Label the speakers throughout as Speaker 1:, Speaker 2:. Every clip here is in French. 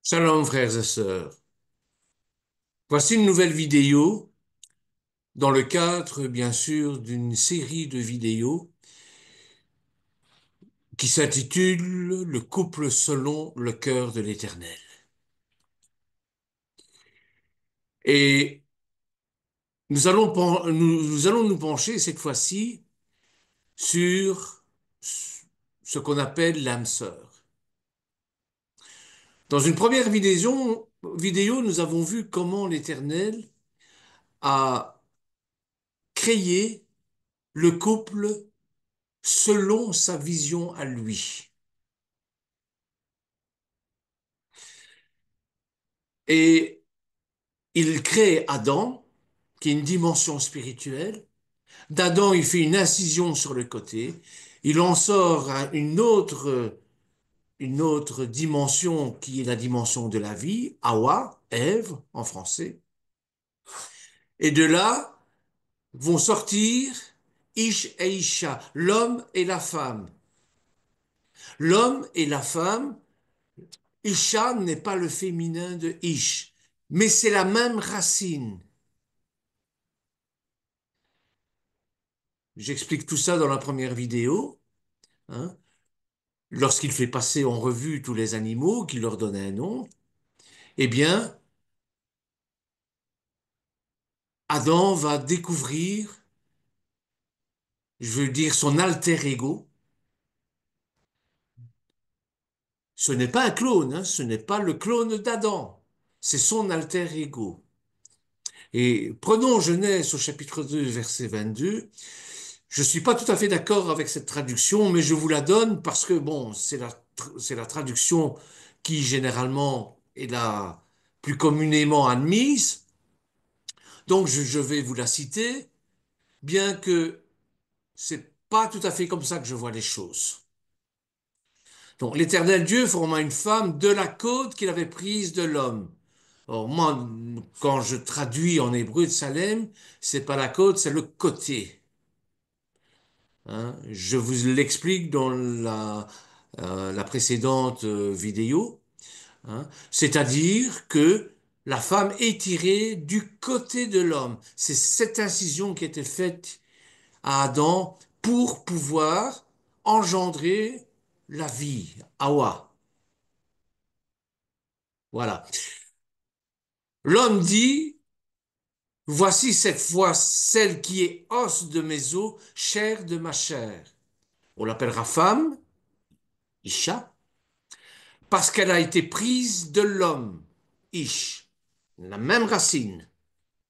Speaker 1: Shalom frères et sœurs. Voici une nouvelle vidéo dans le cadre, bien sûr, d'une série de vidéos qui s'intitule Le couple selon le cœur de l'Éternel. Et nous allons nous pencher cette fois-ci sur ce qu'on appelle l'âme sœur. Dans une première vidéo, nous avons vu comment l'Éternel a créé le couple selon sa vision à lui. Et il crée Adam, qui est une dimension spirituelle. D'Adam, il fait une incision sur le côté. Il en sort une autre dimension qui est la dimension de la vie, Hawa, Ève en français. Et de là vont sortir Ish et Isha, l'homme et la femme. L'homme et la femme, Isha n'est pas le féminin de Ish, mais c'est la même racine. J'explique tout ça dans la première vidéo, hein. Lorsqu'il fait passer en revue tous les animaux, qu'il leur donne un nom, eh bien, Adam va découvrir, je veux dire, son alter ego. Ce n'est pas un clone, hein, ce n'est pas le clone d'Adam, c'est son alter ego. Et prenons Genèse au chapitre 2, verset 22. Je ne suis pas tout à fait d'accord avec cette traduction, mais je vous la donne parce que, bon, c'est la traduction qui, généralement, est la plus communément admise. Donc, je vais vous la citer, bien que c'est pas tout à fait comme ça que je vois les choses. Donc, l'Éternel Dieu forma une femme de la côte qu'il avait prise de l'homme. Or, moi, quand je traduis en hébreu de Salem, c'est pas la côte, c'est le côté. Hein. Je vous l'explique dans la précédente vidéo. Hein. C'est-à-dire que la femme est tirée du côté de l'homme. C'est cette incision qui était faite à Adam pour pouvoir engendrer la vie, Hawa. Voilà. L'homme dit, voici cette fois celle qui est os de mes os, chair de ma chair. On l'appellera femme, Isha, parce qu'elle a été prise de l'homme, Ish. La même racine.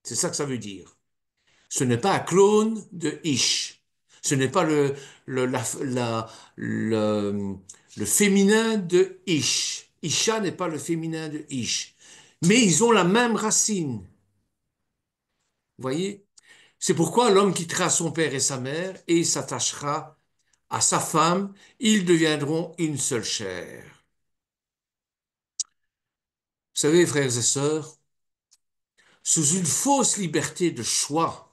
Speaker 1: C'est ça que ça veut dire. Ce n'est pas un clone de Ish. Ce n'est pas le, le, le féminin de Ish. Isha n'est pas le féminin de Ish. Mais ils ont la même racine. Vous voyez? C'est pourquoi l'homme quittera son père et sa mère et s'attachera à sa femme. Ils deviendront une seule chair. Vous savez, frères et sœurs, sous une fausse liberté de choix,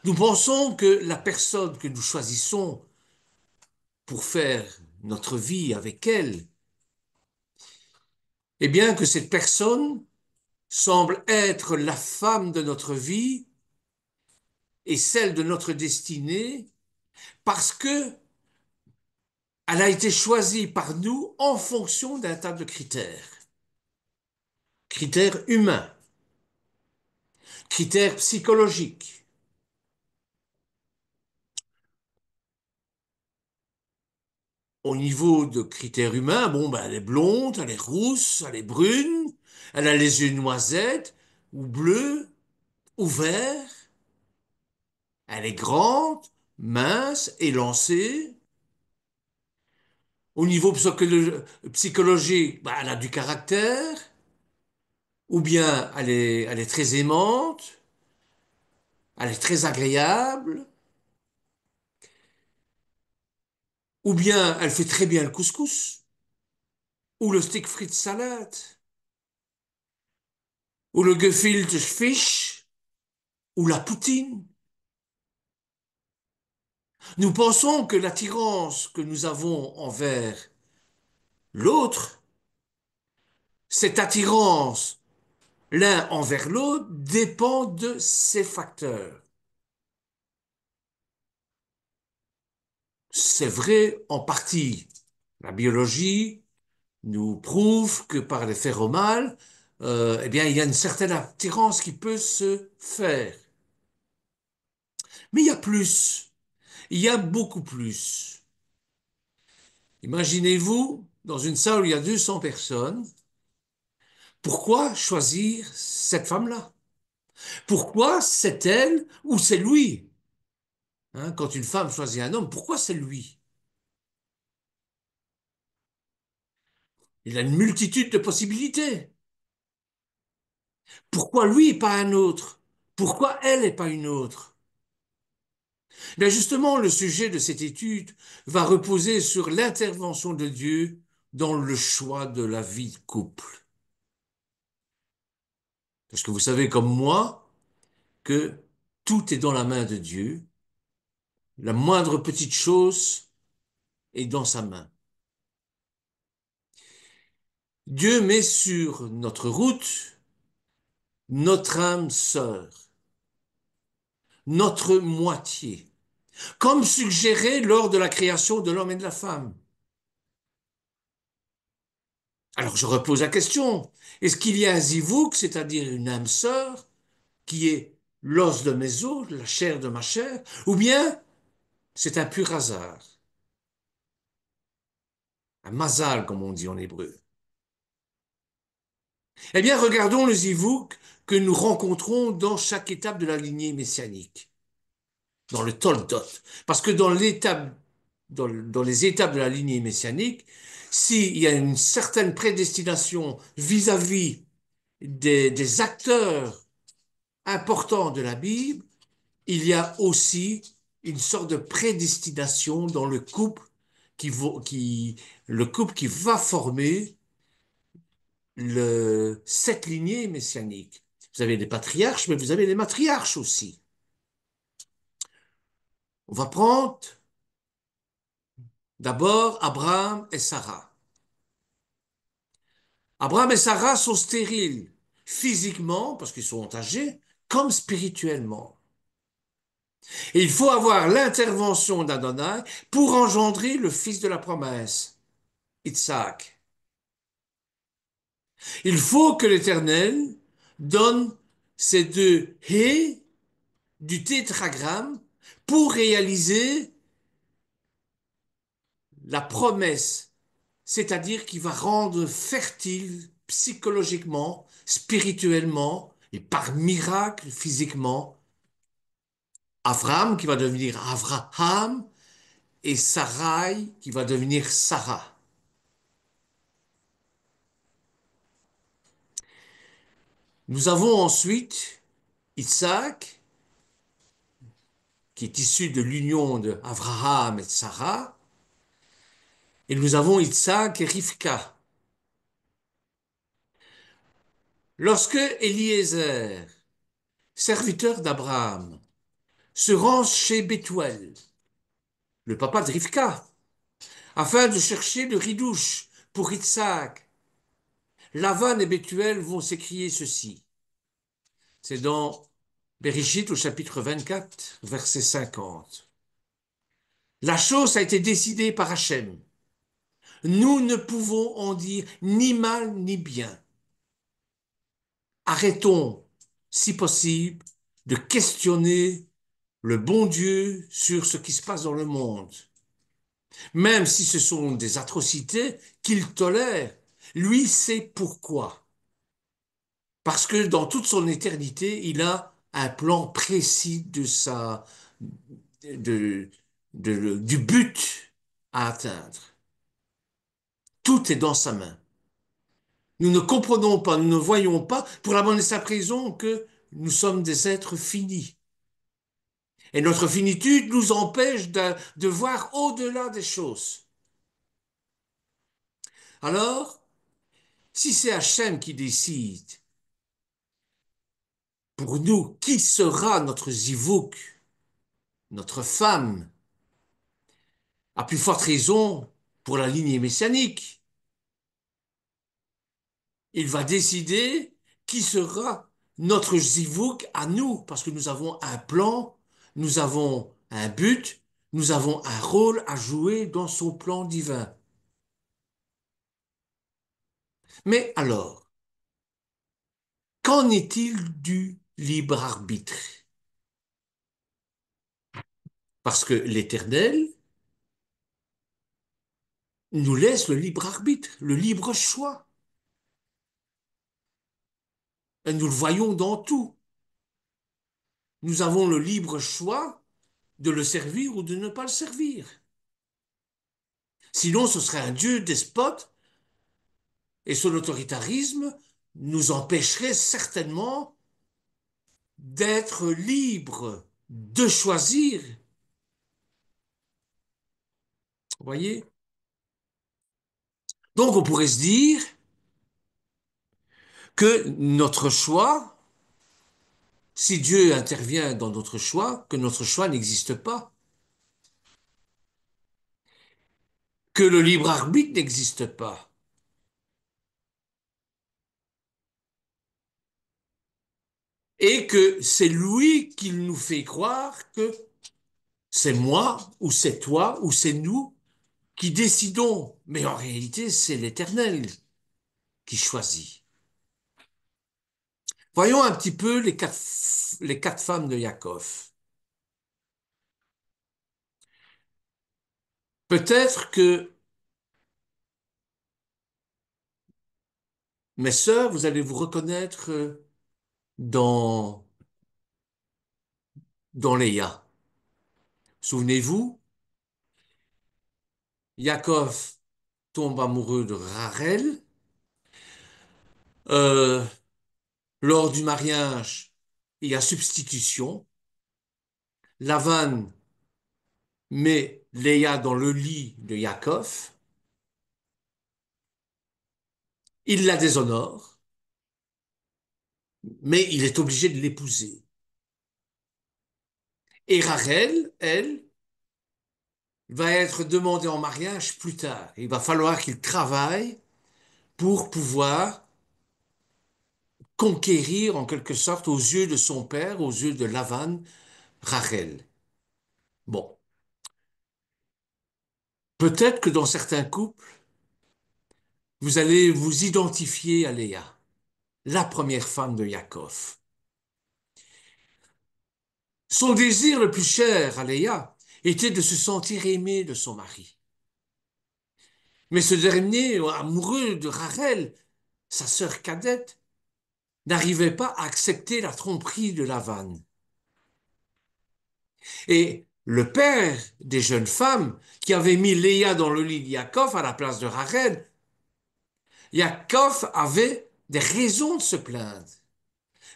Speaker 1: nous pensons que la personne que nous choisissons pour faire notre vie avec elle, eh bien que cette personne semble être la femme de notre vie et celle de notre destinée parce que elle a été choisie par nous en fonction d'un tas de critères. Critères humains, critères psychologiques. Au niveau de critères humains, bon, ben, elle est blonde, elle est rousse, elle est brune, elle a les yeux noisettes, ou bleus, ou verts, elle est grande, mince, élancée. Au niveau psychologique, ben, elle a du caractère, ou bien elle est très aimante, elle est très agréable, ou bien elle fait très bien le couscous, ou le steak frites salade, ou le gefilte fish, ou la poutine. Nous pensons que l'attirance que nous avons envers l'autre Cette attirance l'un envers l'autre dépend de ces facteurs. C'est vrai en partie. La biologie nous prouve que par les phéromones, eh bien, il y a une certaine attirance qui peut se faire. Mais il y a plus. Il y a beaucoup plus. Imaginez-vous, dans une salle où il y a 200 personnes, pourquoi choisir cette femme-là? Pourquoi c'est elle ou c'est lui? Hein, quand une femme choisit un homme, pourquoi c'est lui? Il a une multitude de possibilités. Pourquoi lui et pas un autre? Pourquoi elle et pas une autre? Bien justement, le sujet de cette étude va reposer sur l'intervention de Dieu dans le choix de la vie de couple. Parce que vous savez comme moi que tout est dans la main de Dieu. La moindre petite chose est dans sa main. Dieu met sur notre route notre âme sœur, notre moitié, comme suggéré lors de la création de l'homme et de la femme. Alors je repose la question, est-ce qu'il y a un zivouk, c'est-à-dire une âme sœur, qui est l'os de mes os, la chair de ma chair, ou bien c'est un pur hasard, un mazal comme on dit en hébreu? Eh bien regardons le zivouk que nous rencontrons dans chaque étape de la lignée messianique, dans le Toldot. Parce que dans les étapes de la lignée messianique, s'il y a une certaine prédestination vis-à-vis des acteurs importants de la Bible, il y a aussi une sorte de prédestination dans le couple qui va former cette lignée messianique. Vous avez les patriarches, mais vous avez les matriarches aussi. On va prendre d'abord Abraham et Sarah. Abraham et Sarah sont stériles, physiquement, parce qu'ils sont âgés, comme spirituellement. Et il faut avoir l'intervention d'Adonai pour engendrer le fils de la promesse, Isaac. Il faut que l'Éternel donne ces deux haies du tétragramme pour réaliser la promesse, c'est-à-dire qu'il va rendre fertile psychologiquement, spirituellement et par miracle physiquement Avram qui va devenir Avraham et Sarai qui va devenir Sarah. Nous avons ensuite Isaac qui est issu de l'union de Abraham et de Sarah, et nous avons Isaac et Rivka. Lorsque Eliezer, serviteur d'Abraham, se rend chez Bethuel, le papa de Rivka, afin de chercher le ridouche pour Isaac, Lavan et Bethuel vont s'écrier ceci. C'est dans Bereshit au chapitre 24, verset 50. La chose a été décidée par Hachem. Nous ne pouvons en dire ni mal ni bien. Arrêtons, si possible, de questionner le bon Dieu sur ce qui se passe dans le monde. Même si ce sont des atrocités qu'il tolère, lui sait pourquoi. Parce que dans toute son éternité, il a un plan précis de, du but à atteindre. Tout est dans sa main. Nous ne comprenons pas, nous ne voyons pas, pour la bonne et simple raison que nous sommes des êtres finis. Et notre finitude nous empêche de voir au-delà des choses. Alors, si c'est Hachem qui décide pour nous qui sera notre zivouk, notre femme, à plus forte raison pour la lignée messianique, Il va décider qui sera notre Zivouk à nous, parce que nous avons un plan, nous avons un but, nous avons un rôle à jouer dans son plan divin. Mais alors, qu'en est-il du libre arbitre? Parce que l'Éternel nous laisse le libre arbitre, le libre choix. Et nous le voyons dans tout. Nous avons le libre choix de le servir ou de ne pas le servir. Sinon, ce serait un Dieu despote et son autoritarisme nous empêcherait certainement d'être libres, de choisir. Vous voyez? Donc, on pourrait se dire que notre choix, si Dieu intervient dans notre choix, que notre choix n'existe pas, que le libre arbitre n'existe pas, et que c'est lui qui nous fait croire que c'est moi, ou c'est toi, ou c'est nous qui décidons. Mais en réalité, c'est l'Éternel qui choisit. Voyons un petit peu les quatre femmes de Yaakov. Peut-être que, mes sœurs, vous allez vous reconnaître dans, dans Léa. Souvenez-vous, Yaakov tombe amoureux de Rachel. Euh, Lors du mariage, il y a substitution. Lavan met Léa dans le lit de Yaakov. Il la déshonore, mais il est obligé de l'épouser. Et Rachel, elle, va être demandée en mariage plus tard. Il va falloir qu'il travaille pour pouvoir conquérir en quelque sorte aux yeux de son père, aux yeux de Lavan, Rachel. Bon, peut-être que dans certains couples, vous allez vous identifier à Léa, la première femme de Yaakov. Son désir le plus cher à Léa était de se sentir aimé de son mari. Mais ce dernier, amoureux de Rachel, sa sœur cadette, n'arrivait pas à accepter la tromperie de Lavan. Et le père des jeunes femmes qui avait mis Léa dans le lit de Yaakov à la place de Rachel, Yaakov avait des raisons de se plaindre.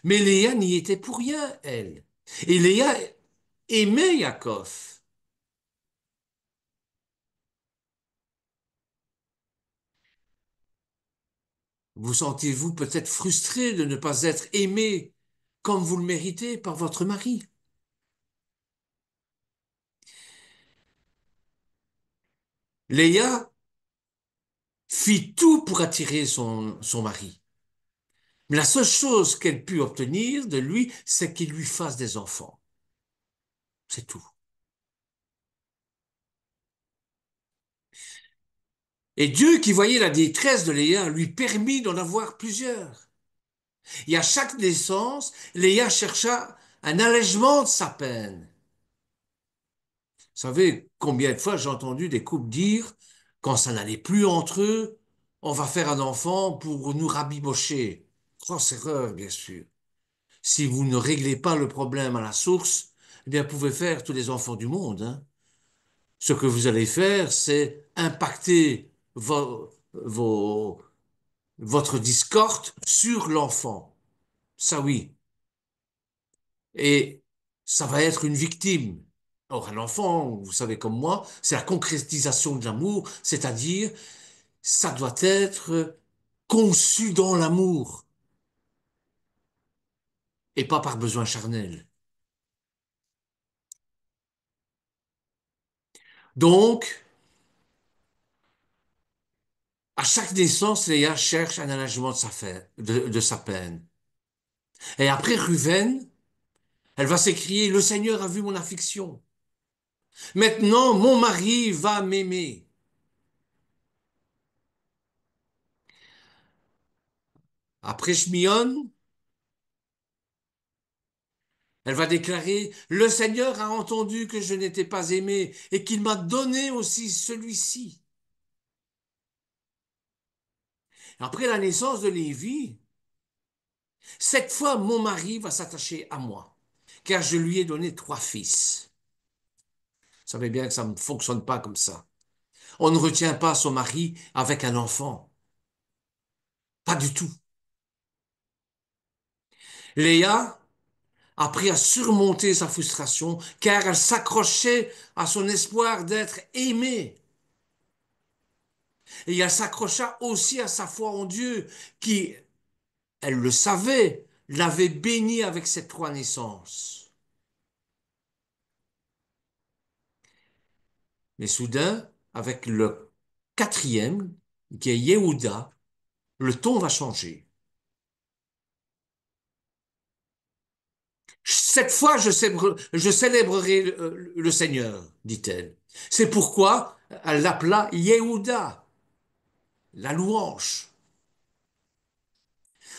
Speaker 1: Mais Léa n'y était pour rien, elle. Et Léa aimait Yaakov. Vous sentez-vous peut-être frustré de ne pas être aimé comme vous le méritez par votre mari? Léa fit tout pour attirer son mari. Mais la seule chose qu'elle put obtenir de lui, c'est qu'il lui fasse des enfants. C'est tout. Et Dieu, qui voyait la détresse de Léa, lui permit d'en avoir plusieurs. Et à chaque naissance, Léa chercha un allègement de sa peine. Vous savez combien de fois j'ai entendu des couples dire, quand ça n'allait plus entre eux, on va faire un enfant pour nous rabibocher. Grosse erreur, bien sûr. Si vous ne réglez pas le problème à la source, eh bien, vous pouvez faire tous les enfants du monde, hein. Ce que vous allez faire, c'est impacter votre discorde sur l'enfant. Ça oui. Et ça va être une victime. Or, un enfant, vous savez comme moi, c'est la concrétisation de l'amour, c'est-à-dire, ça doit être conçu dans l'amour et pas par besoin charnel. Donc, À chaque naissance, Léa cherche un allègement de sa peine. Et après Ruven, elle va s'écrier, le Seigneur a vu mon affliction. Maintenant, mon mari va m'aimer. Après Shmion, elle va déclarer, le Seigneur a entendu que je n'étais pas aimé et qu'il m'a donné aussi celui-ci. Après la naissance de Lévi, cette fois, mon mari va s'attacher à moi, car je lui ai donné 3 fils. Vous savez bien que ça ne fonctionne pas comme ça. On ne retient pas son mari avec un enfant. Pas du tout. Léa a appris à surmonter sa frustration, car elle s'accrochait à son espoir d'être aimée. Et elle s'accrocha aussi à sa foi en Dieu, qui, elle le savait, l'avait bénie avec ses 3 naissances. Mais soudain, avec le quatrième, qui est Yehuda, le ton va changer. Cette fois, je célébrerai le Seigneur, dit-elle. C'est pourquoi elle l'appela Yehuda, la louange.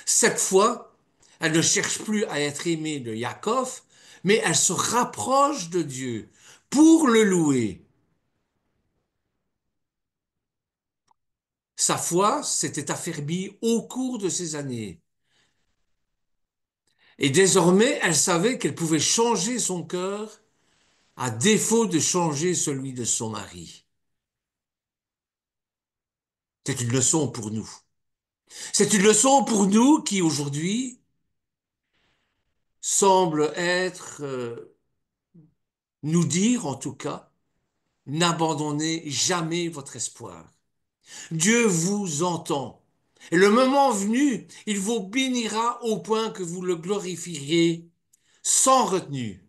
Speaker 1: Cette fois, elle ne cherche plus à être aimée de Yaakov, mais elle se rapproche de Dieu pour le louer. Sa foi s'était affermie au cours de ces années. Et désormais, elle savait qu'elle pouvait changer son cœur à défaut de changer celui de son mari. C'est une leçon pour nous. C'est une leçon pour nous qui aujourd'hui semble être, nous dire en tout cas, n'abandonnez jamais votre espoir. Dieu vous entend. Et le moment venu, il vous bénira au point que vous le glorifieriez sans retenue.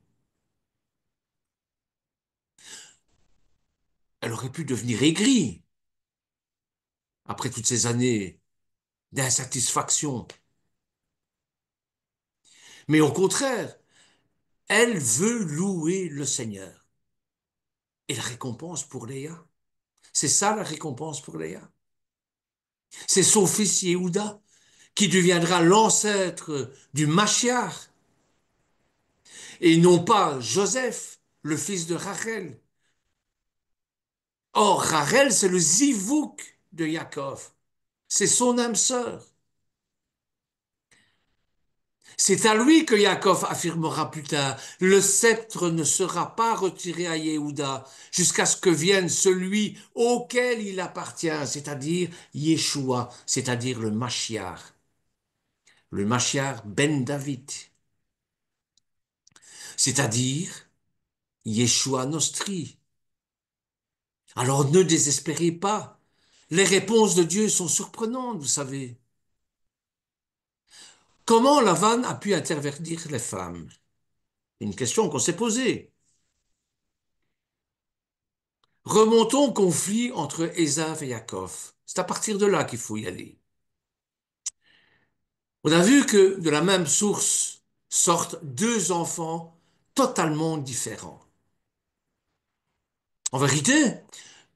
Speaker 1: Elle aurait pu devenir aigrie après toutes ces années d'insatisfaction. Mais au contraire, elle veut louer le Seigneur. Et la récompense pour Léa, c'est ça la récompense pour Léa. C'est son fils Yehuda qui deviendra l'ancêtre du Machiar et non pas Joseph, le fils de Rachel. Or, Rachel, c'est le zivouk de Yaakov. C'est son âme sœur. C'est à lui que Yaakov affirmera plus tard, le sceptre ne sera pas retiré à Yehuda jusqu'à ce que vienne celui auquel il appartient, c'est-à-dire Yeshua, c'est-à-dire le Mashiach ben David, c'est-à-dire Yeshua Nostri. Alors ne désespérez pas. Les réponses de Dieu sont surprenantes, vous savez. Comment Lavan a pu intervertir les femmes? Une question qu'on s'est posée. Remontons au conflit entre Ésav et Yaakov. C'est à partir de là qu'il faut y aller. On a vu que de la même source sortent 2 enfants totalement différents. En vérité,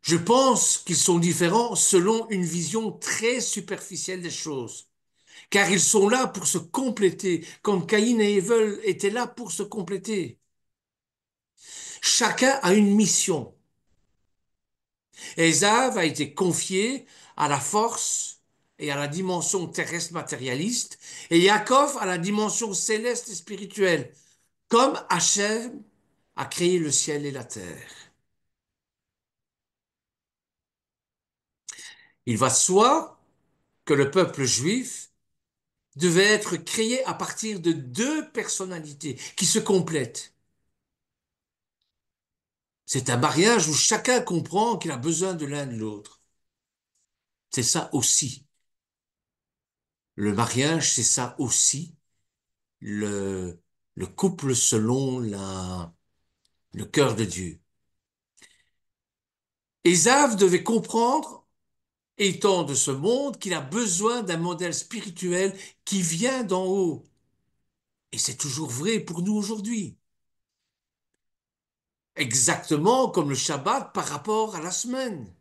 Speaker 1: je pense qu'ils sont différents selon une vision très superficielle des choses, car ils sont là pour se compléter, comme Caïn et Abel étaient là pour se compléter. Chacun a une mission. Ésav a été confié à la force et à la dimension terrestre matérialiste, et Yaakov à la dimension céleste et spirituelle, comme Hachem a créé le ciel et la terre. Il va de soi que le peuple juif devait être créé à partir de 2 personnalités qui se complètent. C'est un mariage où chacun comprend qu'il a besoin de l'un de l'autre. C'est ça aussi. Le mariage, c'est ça aussi. Le, le couple selon le cœur de Dieu. Ésav devait comprendre étant de ce monde qu'il a besoin d'un modèle spirituel qui vient d'en haut. Et c'est toujours vrai pour nous aujourd'hui. Exactement comme le Shabbat par rapport à la semaine.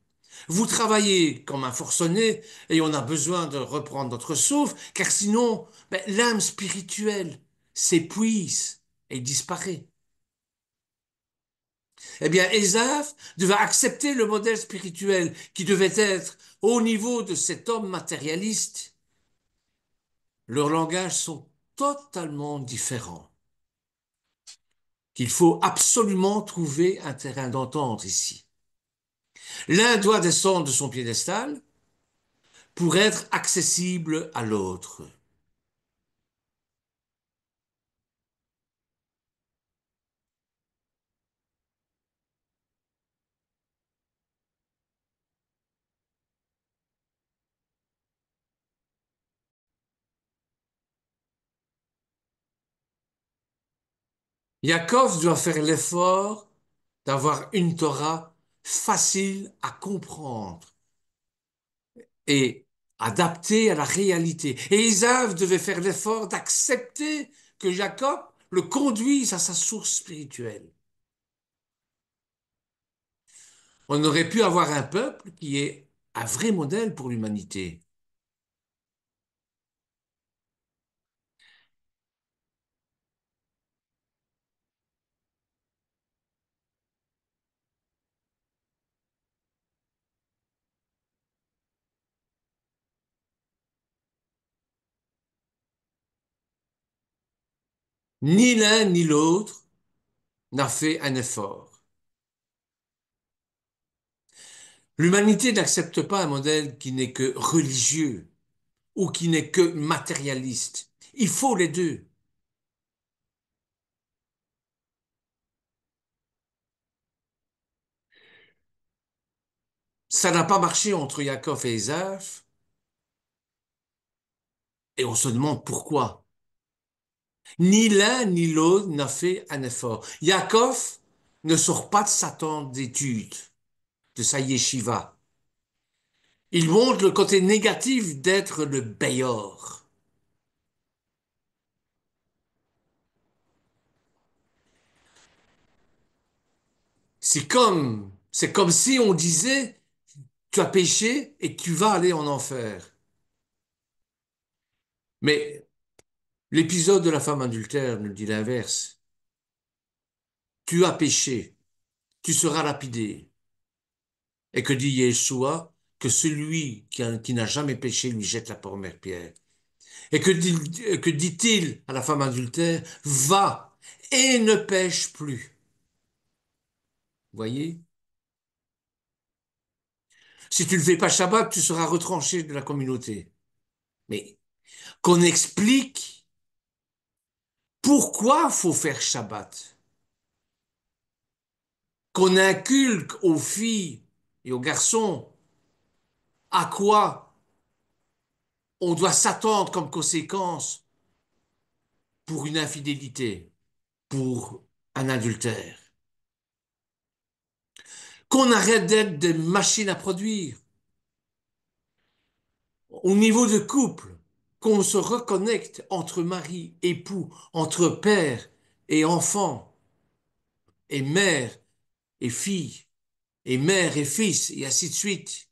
Speaker 1: Vous travaillez comme un forcené et on a besoin de reprendre notre souffle, car sinon, l'âme spirituelle s'épuise et disparaît. Eh bien, Ésav devait accepter le modèle spirituel qui devait être au niveau de cet homme matérialiste. Leurs langages sont totalement différents. Qu'il faut absolument trouver un terrain d'entente ici. L'un doit descendre de son piédestal pour être accessible à l'autre. Yaakov doit faire l'effort d'avoir une Torah facile à comprendre et adaptée à la réalité. Et Ésav devait faire l'effort d'accepter que Jacob le conduise à sa source spirituelle. On aurait pu avoir un peuple qui est un vrai modèle pour l'humanité. Ni l'un ni l'autre n'a fait un effort. L'humanité n'accepte pas un modèle qui n'est que religieux ou qui n'est que matérialiste. Il faut les deux. Ça n'a pas marché entre Yaakov et Ésav, et on se demande pourquoi. Ni l'un ni l'autre n'a fait un effort. Yaakov ne sort pas de sa tente d'études, de sa yeshiva. Il montre le côté négatif d'être le Béor. C'est comme si on disait, tu as péché et tu vas aller en enfer. Mais l'épisode de la femme adultère nous dit l'inverse. Tu as péché, tu seras lapidé. Et que dit Yeshua? Que celui qui n'a jamais péché lui jette la première pierre. Et que dit-il à la femme adultère? Va et ne pêche plus. Voyez? Si tu ne fais pas Shabbat, tu seras retranché de la communauté. Mais qu'on explique pourquoi faut faire Shabbat. Qu'on inculque aux filles et aux garçons à quoi on doit s'attendre comme conséquence pour une infidélité, pour un adultère. Qu'on arrête d'être des machines à produire. Au niveau de couple, qu'on se reconnecte entre mari, époux, entre père et enfant, et mère et fille, et mère et fils, et ainsi de suite.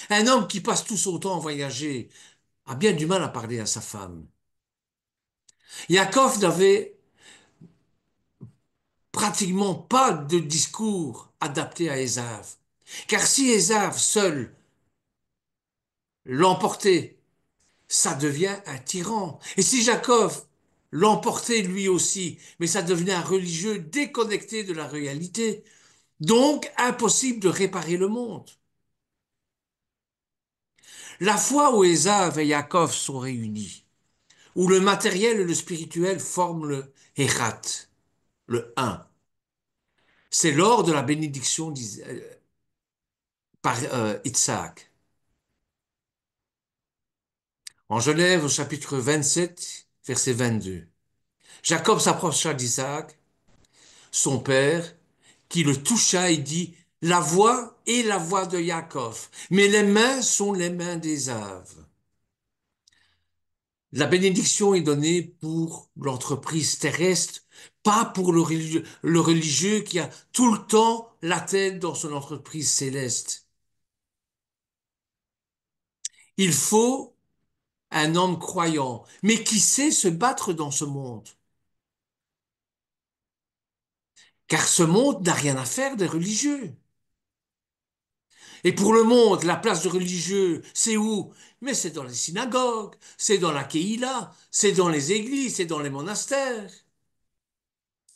Speaker 1: Un homme qui passe tout son temps à voyager a bien du mal à parler à sa femme. Yaakov n'avait pratiquement pas de discours adapté à Ésav. Car si Ésav seul l'emportait, ça devient un tyran. Et si Jacob l'emportait lui aussi, mais ça devenait un religieux déconnecté de la réalité, donc impossible de réparer le monde. La fois où Ésav et Jacob sont réunis, où le matériel et le spirituel forment le Hérat, le un, c'est lors de la bénédiction par Isaac. En Genève, au chapitre 27, verset 22. Jacob s'approcha d'Isaac, son père, qui le toucha et dit, La voix est la voix de Yaakov, mais les mains sont les mains d'Ésav. La bénédiction est donnée pour l'entreprise terrestre, pas pour le religieux qui a tout le temps la tête dans son entreprise céleste. Il faut un homme croyant, mais qui sait se battre dans ce monde. Car ce monde n'a rien à faire des religieux. Et pour le monde, la place de religieux, c'est où? Mais c'est dans les synagogues, c'est dans la Kehila, c'est dans les églises, c'est dans les monastères,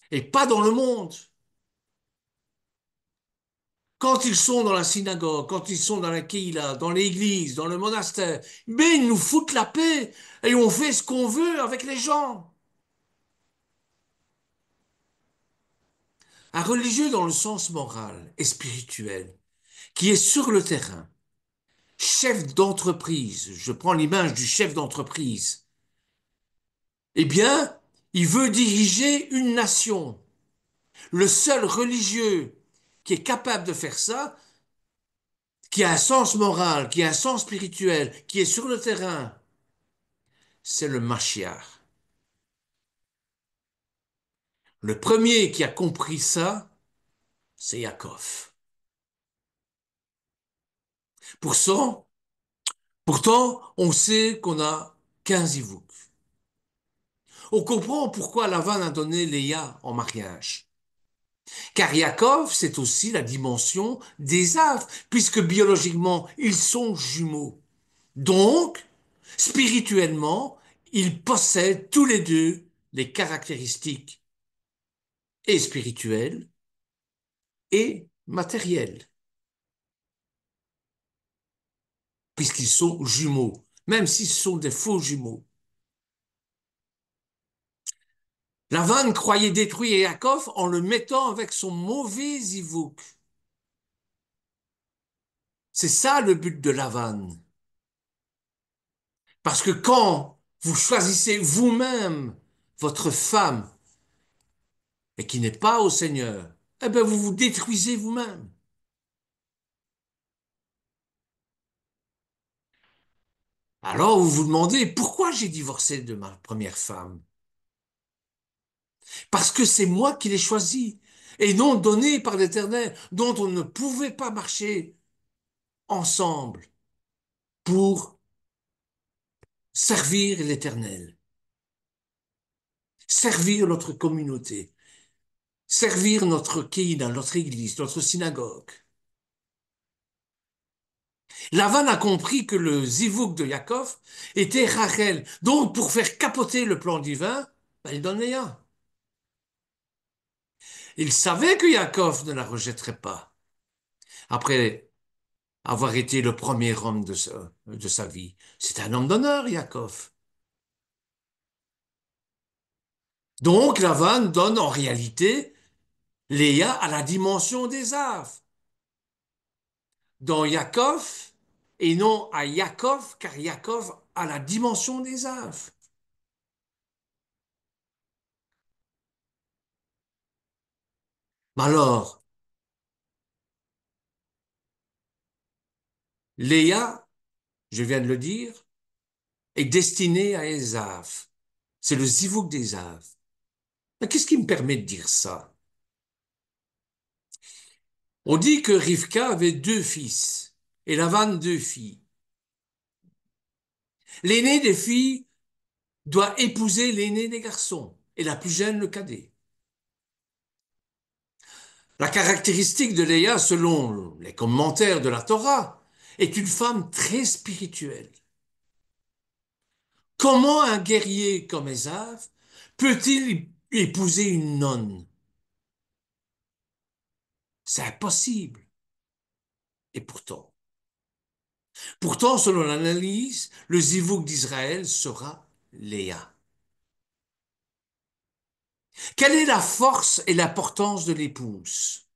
Speaker 1: et pas dans le monde. Quand ils sont dans la synagogue, quand ils sont dans la Kehila, dans l'église, dans le monastère, mais ils nous foutent la paix et on fait ce qu'on veut avec les gens. Un religieux dans le sens moral et spirituel, qui est sur le terrain, chef d'entreprise, je prends l'image du chef d'entreprise, eh bien, il veut diriger une nation. Le seul religieux qui est capable de faire ça, qui a un sens moral, qui a un sens spirituel, qui est sur le terrain, c'est le Mashiach. Le premier qui a compris ça, c'est Yaakov. Pourtant, pourtant, on sait qu'on a 15 Ivouk. On comprend pourquoi Lavan a donné Léa en mariage. Car Yaakov, c'est aussi la dimension d'Ésav, puisque biologiquement, ils sont jumeaux. Donc, spirituellement, ils possèdent tous les deux les caractéristiques et spirituelles et matérielles, puisqu'ils sont jumeaux, même s'ils sont des faux jumeaux. Lavan croyait détruire Yaakov en le mettant avec son mauvais Ivouk. C'est ça le but de Lavan. Parce que quand vous choisissez vous-même votre femme et qui n'est pas au Seigneur, eh bien vous vous détruisez vous-même. Alors vous vous demandez pourquoi j'ai divorcé de ma première femme? Parce que c'est moi qui l'ai choisie et non donné par l'Éternel, dont on ne pouvait pas marcher ensemble pour servir l'Éternel, servir notre communauté, servir notre Kéina, notre église, notre synagogue. Lavan a compris que le zivouk de Yaakov était Rachel. Donc, pour faire capoter le plan divin, ben, il donnait un. Il savait que Yaakov ne la rejetterait pas, après avoir été le premier homme de sa vie. C'est un homme d'honneur, Yaakov. Donc, Lavan donne en réalité Léa à la dimension des Aves, dans Yaakov, et non à Yaakov, car Yaakov a la dimension des Aves. Alors, Léa, je viens de le dire, est destinée à Ésav. C'est le zivouk d'Ésav. Mais qu'est-ce qui me permet de dire ça? On dit que Rivka avait deux fils et Lavan deux filles. L'aîné des filles doit épouser l'aîné des garçons et la plus jeune le cadet. La caractéristique de Léa, selon les commentaires de la Torah, est une femme très spirituelle. Comment un guerrier comme Ésav peut-il épouser une nonne? C'est impossible. Et pourtant, selon l'analyse, le zivouk d'Israël sera Léa. Quelle est la force et l'importance de l'épouse?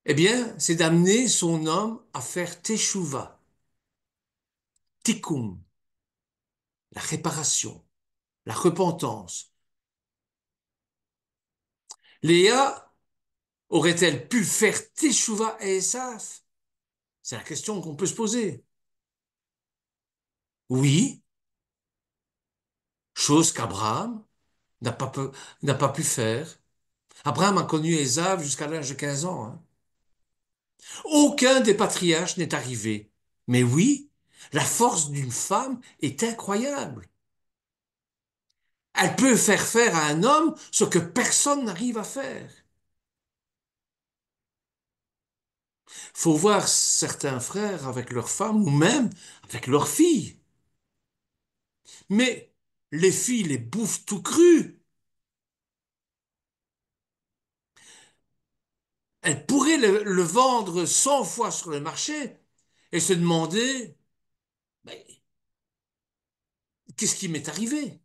Speaker 1: Eh bien, c'est d'amener son homme à faire teshuva, tikkun, la réparation, la repentance. Léa Aurait-elle pu faire teshuva à Esav? C'est la question qu'on peut se poser. Oui, chose qu'Abraham n'a pas, n'a pas pu faire. Abraham a connu Esav jusqu'à l'âge de 15 ans, hein. Aucun des patriarches n'est arrivé. Mais oui, la force d'une femme est incroyable. Elle peut faire faire à un homme ce que personne n'arrive à faire. Faut voir certains frères avec leurs femmes ou même avec leurs filles. Mais les filles les bouffent tout cru. Elles pourraient le vendre 100 fois sur le marché et se demander, ben, qu'est-ce qui m'est arrivé?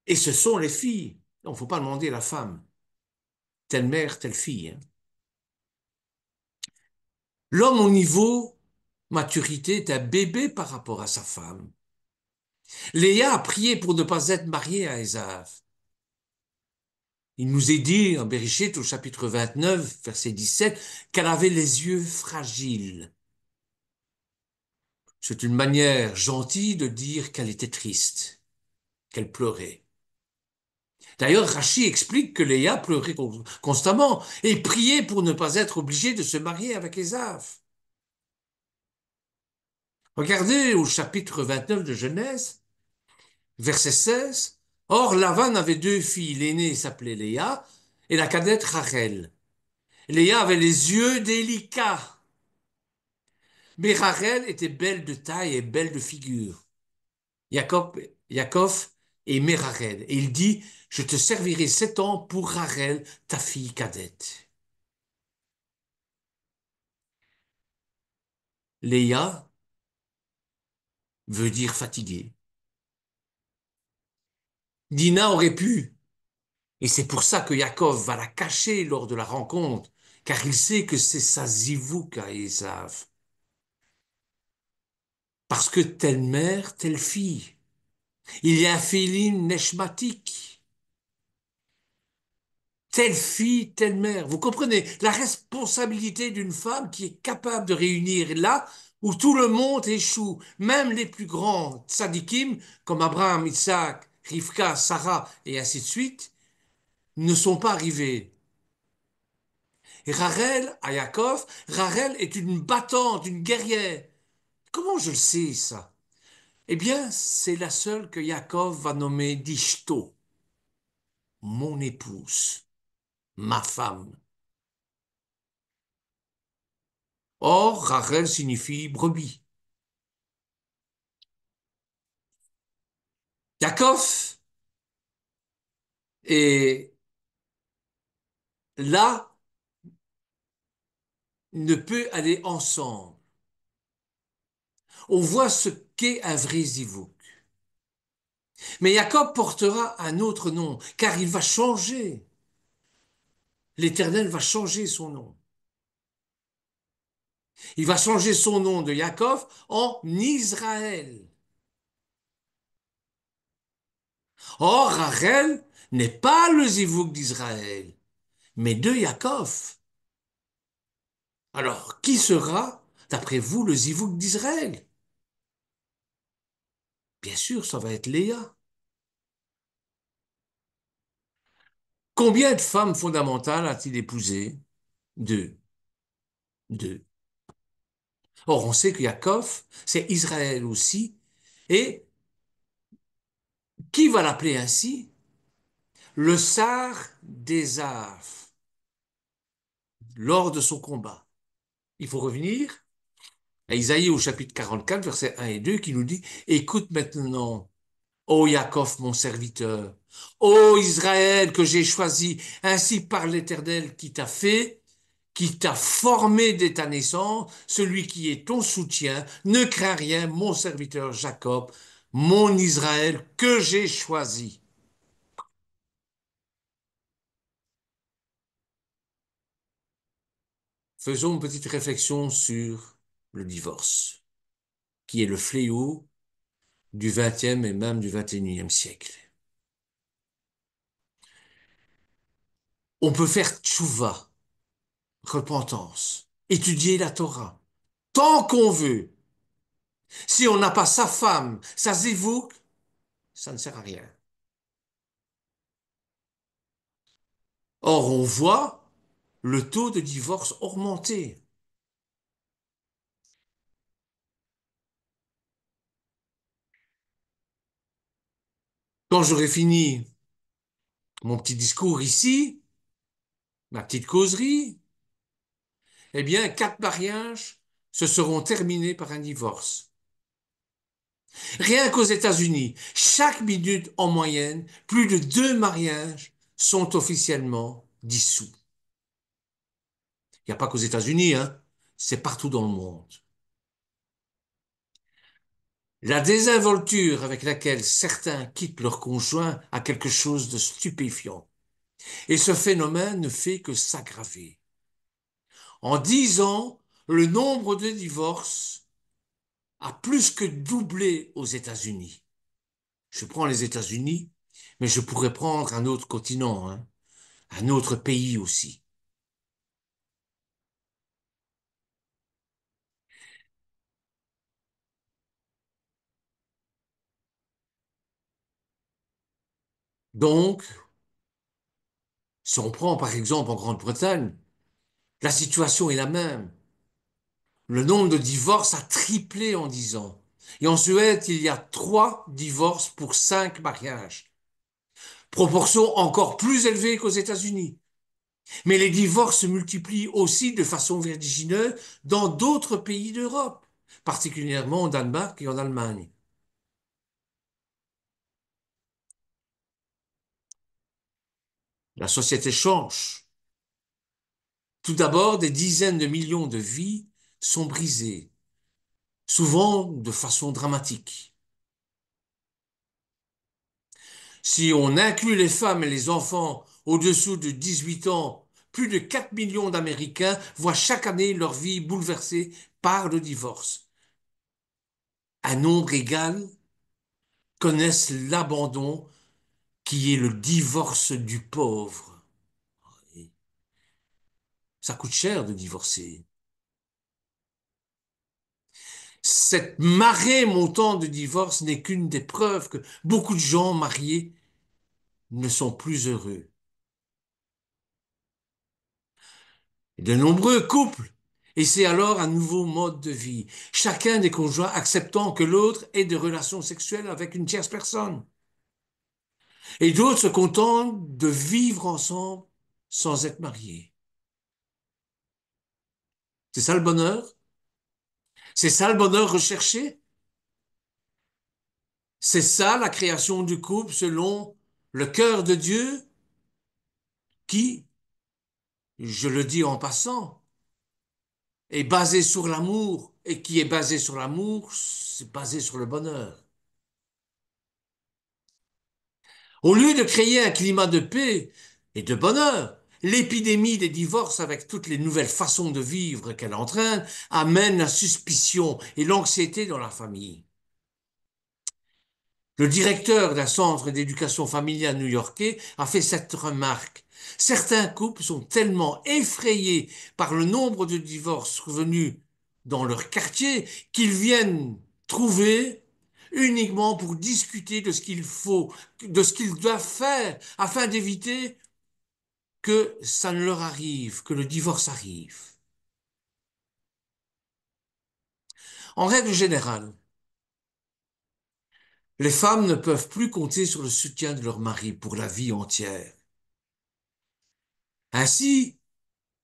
Speaker 1: Et ce sont les filles. Il ne faut pas demander à la femme. Telle mère, telle fille, hein. L'homme au niveau maturité est un bébé par rapport à sa femme. Léa a prié pour ne pas être mariée à Ésav. Il nous est dit en Bereshit au chapitre 29, verset 17, qu'elle avait les yeux fragiles. C'est une manière gentille de dire qu'elle était triste, qu'elle pleurait. D'ailleurs, Rachi explique que Léa pleurait constamment et priait pour ne pas être obligée de se marier avec Ésav. Regardez au chapitre 29 de Genèse, verset 16. Or, Lavan avait deux filles. L'aînée s'appelait Léa et la cadette Rachel. Léa avait les yeux délicats, mais Rachel était belle de taille et belle de figure. Jacob, Yaakov aimait Rachel et il dit, je te servirai 7 ans pour Rachel, ta fille cadette. Léa veut dire fatiguée. Dina aurait pu, et c'est pour ça que Yaakov va la cacher lors de la rencontre, car il sait que c'est sa zivouk à Esav. Parce que telle mère, telle fille. Il y a un feeling neshmatique. Telle fille, telle mère. Vous comprenez la responsabilité d'une femme qui est capable de réunir là où tout le monde échoue, même les plus grands tzadikim comme Abraham, Isaac, Rivka, Sarah et ainsi de suite, ne sont pas arrivés. Et Rachel, à Yaakov, Rachel est une battante, une guerrière. Comment je le sais ça? Eh bien, c'est la seule que Yaakov va nommer d'Ishto, mon épouse, ma femme. Or, Rachel signifie brebis. Yaakov est là, ne peut aller ensemble. On voit ce qu'est un vrai zivouk. Mais Jacob portera un autre nom, car il va changer. L'Éternel va changer son nom. Il va changer son nom de Jacob en Israël. Or, Rachel n'est pas le zivouk d'Israël, mais de Jacob. Alors, qui sera, d'après vous, le zivouk d'Israël? Bien sûr, ça va être Léa. Combien de femmes fondamentales a-t-il épousées? Deux. Deux. Or, on sait que Jacob, c'est Israël aussi. Et qui va l'appeler ainsi? Le sar d'Ésav, lors de son combat. Il faut revenir à Isaïe au chapitre 44, versets 1 et 2, qui nous dit, écoute maintenant, ô Jacob, mon serviteur, ô Israël que j'ai choisi, ainsi par l'Éternel qui t'a fait, qui t'a formé dès ta naissance, celui qui est ton soutien, ne crains rien, mon serviteur Jacob, mon Israël que j'ai choisi. Faisons une petite réflexion sur le divorce, qui est le fléau du XXe et même du XXIe siècle. On peut faire tchouva, repentance, étudier la Torah, tant qu'on veut. Si on n'a pas sa femme, sa zévouk, ça ne sert à rien. Or, on voit le taux de divorce augmenter. Quand j'aurai fini mon petit discours ici, ma petite causerie, eh bien, 4 mariages se seront terminés par un divorce. Rien qu'aux États-Unis, chaque minute en moyenne, plus de 2 mariages sont officiellement dissous. Il n'y a pas qu'aux États-Unis, hein, c'est partout dans le monde. La désinvolture avec laquelle certains quittent leur conjoint a quelque chose de stupéfiant. Et ce phénomène ne fait que s'aggraver. En 10 ans, le nombre de divorces a plus que doublé aux États-Unis. Je prends les États-Unis, mais je pourrais prendre un autre continent, hein, un autre pays aussi. Donc, si on prend par exemple en Grande-Bretagne, la situation est la même. Le nombre de divorces a triplé en 10 ans. Et en Suède, il y a 3 divorces pour 5 mariages. Proportion encore plus élevée qu'aux États-Unis. Mais les divorces se multiplient aussi de façon vertigineuse dans d'autres pays d'Europe, particulièrement au Danemark et en Allemagne. La société change. Tout d'abord, des dizaines de millions de vies sont brisées, souvent de façon dramatique. Si on inclut les femmes et les enfants au-dessous de 18 ans, plus de 4 millions d'Américains voient chaque année leur vie bouleversée par le divorce. Un nombre égal connaissent l'abandon qui est le divorce du pauvre. Ça coûte cher de divorcer. Cette marée montante de divorce n'est qu'une des preuves que beaucoup de gens mariés ne sont plus heureux. De nombreux couples essaient alors un nouveau mode de vie, chacun des conjoints acceptant que l'autre ait des relations sexuelles avec une tierce personne. Et d'autres se contentent de vivre ensemble sans être mariés. C'est ça le bonheur? C'est ça le bonheur recherché? C'est ça la création du couple selon le cœur de Dieu qui, je le dis en passant, est basé sur l'amour et qui est basé sur l'amour, c'est basé sur le bonheur. Au lieu de créer un climat de paix et de bonheur, l'épidémie des divorces avec toutes les nouvelles façons de vivre qu'elle entraîne amène la suspicion et l'anxiété dans la famille. Le directeur d'un centre d'éducation familiale new-yorkais a fait cette remarque. Certains couples sont tellement effrayés par le nombre de divorces survenus dans leur quartier qu'ils viennent trouver uniquement pour discuter de ce qu'il faut, de ce qu'ils doivent faire afin d'éviter que ça ne leur arrive, que le divorce arrive. En règle générale, les femmes ne peuvent plus compter sur le soutien de leur mari pour la vie entière. Ainsi,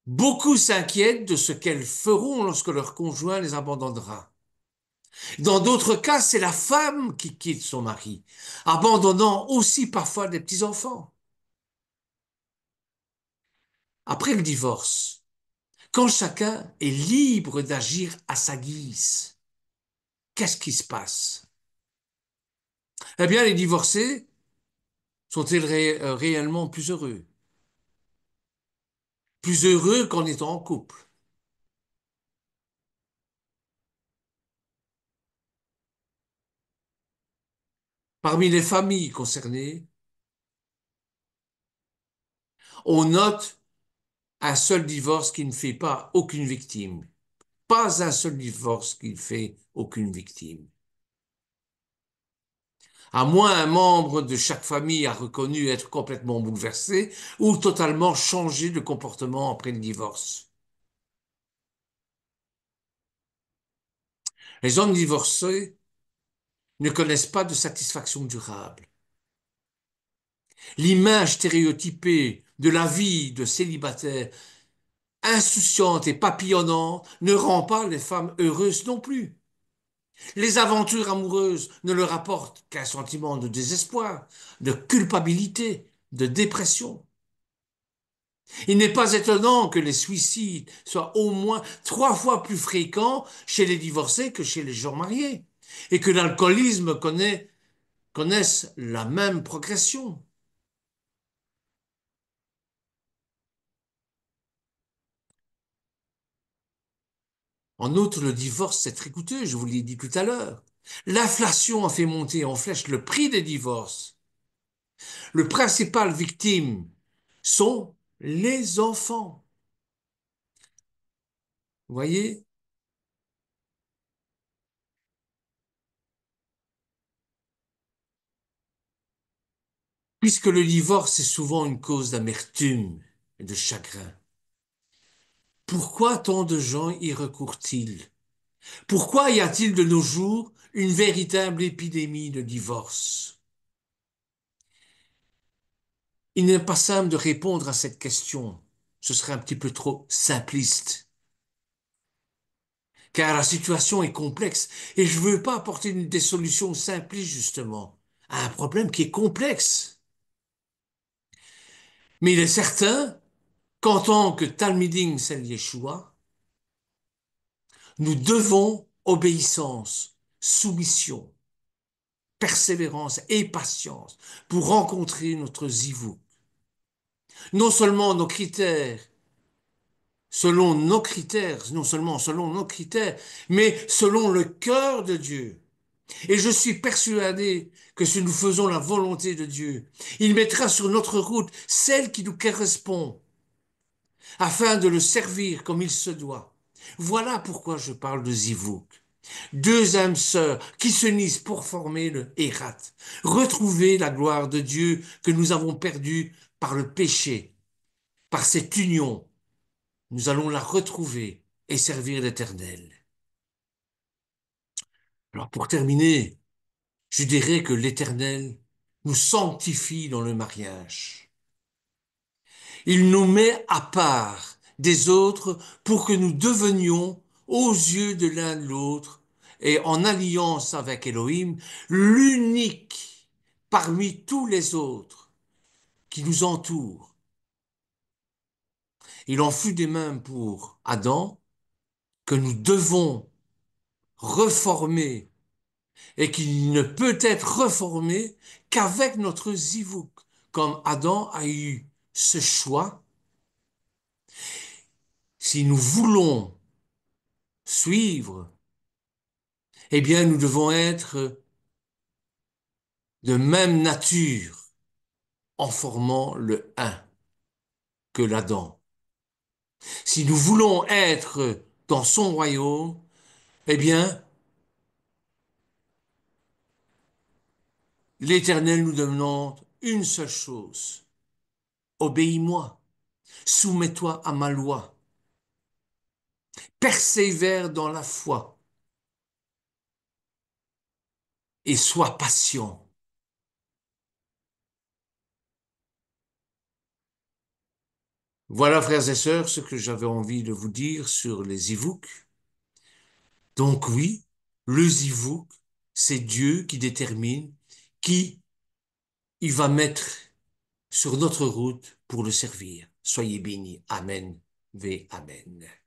Speaker 1: beaucoup s'inquiètent de ce qu'elles feront lorsque leur conjoint les abandonnera. Dans d'autres cas, c'est la femme qui quitte son mari, abandonnant aussi parfois des petits-enfants. Après le divorce, quand chacun est libre d'agir à sa guise, qu'est-ce qui se passe? Eh bien, les divorcés sont-ils réellement plus heureux? Plus heureux qu'en étant en couple. Parmi les familles concernées, On note un seul divorce qui ne fait pas aucune victime. Pas un seul divorce qui fait aucune victime. À moins un membre de chaque famille a reconnu être complètement bouleversé ou totalement changé de comportement après le divorce. Les hommes divorcés ne connaissent pas de satisfaction durable. L'image stéréotypée de la vie de célibataire, insouciante et papillonnante, ne rend pas les femmes heureuses non plus. Les aventures amoureuses ne leur apportent qu'un sentiment de désespoir, de culpabilité, de dépression. Il n'est pas étonnant que les suicides soient au moins 3 fois plus fréquents chez les divorcés que chez les gens mariés, et que l'alcoolisme connaisse la même progression. En outre, le divorce, c'est très coûteux, je vous l'ai dit tout à l'heure. L'inflation a fait monter en flèche le prix des divorces. Le principal victime sont les enfants. Vous voyez? Puisque le divorce est souvent une cause d'amertume et de chagrin. Pourquoi tant de gens y recourent-ils? Pourquoi y a-t-il de nos jours une véritable épidémie de divorce? Il n'est pas simple de répondre à cette question. Ce serait un petit peu trop simpliste. Car la situation est complexe et je ne veux pas apporter des solutions simplistes justement à un problème qui est complexe. Mais il est certain qu'en tant que Talmidim Sel Yeshua, nous devons obéissance, soumission, persévérance et patience pour rencontrer notre zivou. Non seulement nos critères, selon nos critères, non seulement selon nos critères, mais selon le cœur de Dieu. Et je suis persuadé que si nous faisons la volonté de Dieu, il mettra sur notre route celle qui nous correspond, afin de le servir comme il se doit. Voilà pourquoi je parle de Zivouk. Deux âmes sœurs qui s'unissent pour former le Hérat, retrouver la gloire de Dieu que nous avons perdue par le péché. Par cette union, nous allons la retrouver et servir l'Éternel. Alors pour terminer, je dirais que l'Éternel nous sanctifie dans le mariage. Il nous met à part des autres pour que nous devenions, aux yeux de l'un de l'autre, et en alliance avec Elohim, l'unique parmi tous les autres qui nous entourent. Il en fut des mêmes pour Adam, que nous devons reformer et qui ne peut être reformé qu'avec notre zivouk. Comme Adam a eu ce choix, si nous voulons suivre, eh bien nous devons être de même nature en formant le un que l'Adam. Si nous voulons être dans son royaume, eh bien l'Éternel nous demande une seule chose. Obéis-moi, soumets-toi à ma loi, persévère dans la foi et sois patient. Voilà, frères et sœurs, ce que j'avais envie de vous dire sur les Zivouks. Donc oui, le Zivouk, c'est Dieu qui détermine qui il va mettre sur notre route pour le servir. Soyez bénis. Amen. Ve Amen.